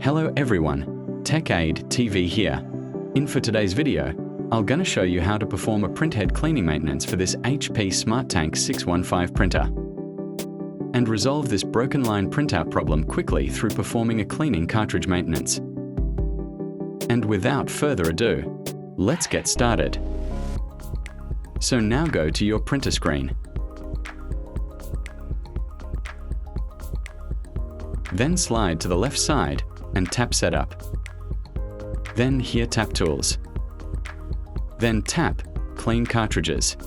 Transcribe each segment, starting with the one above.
Hello everyone, Tech Aid TV here. In for today's video, I'm gonna show you how to perform a printhead cleaning maintenance for this HP SmartTank 615 printer and resolve this broken line printout problem quickly through performing a cleaning cartridge maintenance. And without further ado, let's get started. So now go to your printer screen. Then slide to the left side and tap Setup. Then here tap Tools. Then tap Clean Cartridges.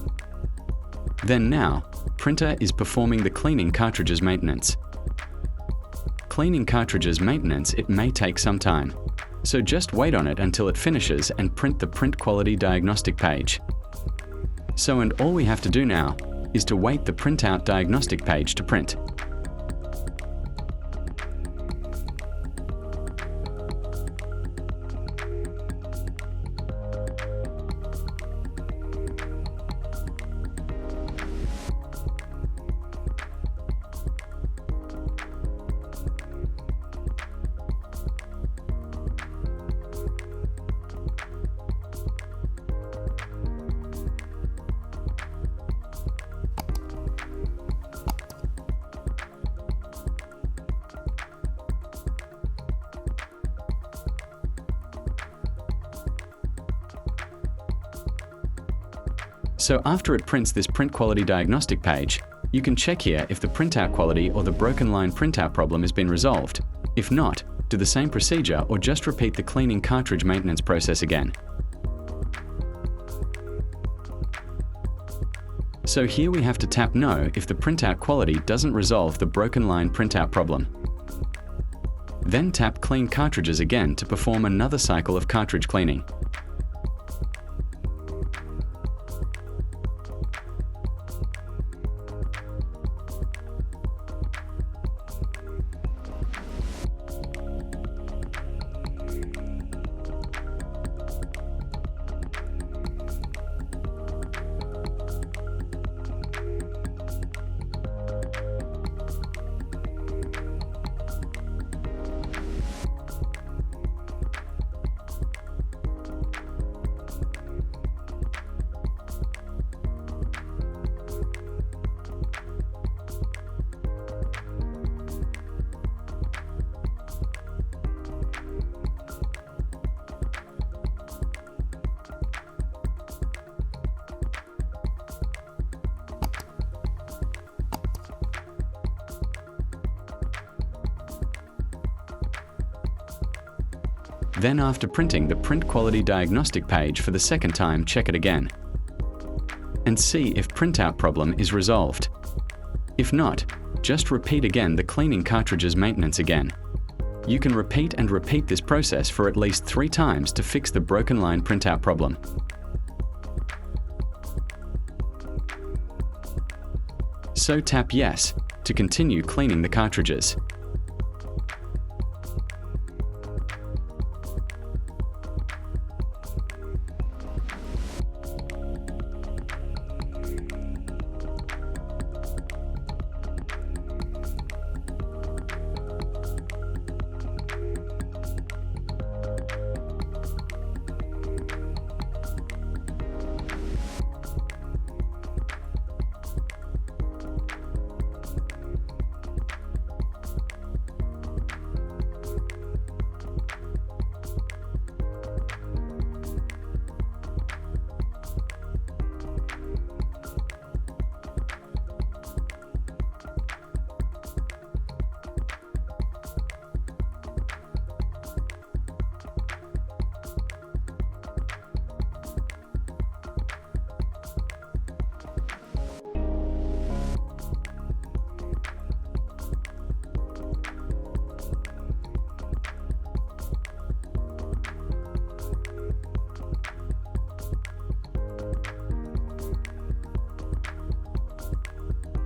Then now, Printer is performing the cleaning cartridges maintenance. Cleaning cartridges maintenance, it may take some time, so just wait on it until it finishes and print the print quality diagnostic page. And all we have to do now is to wait the printout diagnostic page to print. So after it prints this print quality diagnostic page, you can check here if the printout quality or the broken line printout problem has been resolved. If not, do the same procedure or just repeat the cleaning cartridge maintenance process again. So here we have to tap No if the printout quality doesn't resolve the broken line printout problem. Then tap Clean Cartridges again to perform another cycle of cartridge cleaning. Then after printing the print quality diagnostic page for the second time, check it again and see if printout problem is resolved. If not, just repeat again the cleaning cartridges maintenance again. You can repeat this process for at least 3 times to fix the broken line printout problem. So tap Yes to continue cleaning the cartridges.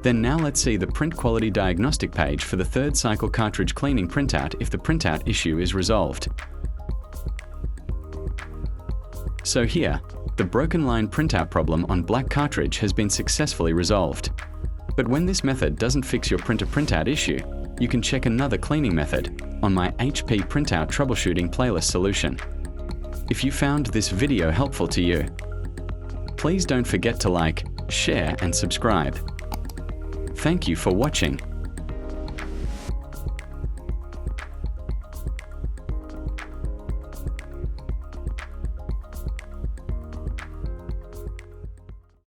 Then now let's see the print quality diagnostic page for the third cycle cartridge cleaning printout if the printout issue is resolved. So here, the broken line printout problem on black cartridge has been successfully resolved. But when this method doesn't fix your printer printout issue, you can check another cleaning method on my HP printout troubleshooting playlist solution. If you found this video helpful to you, please don't forget to like, share, and subscribe. Thank you for watching.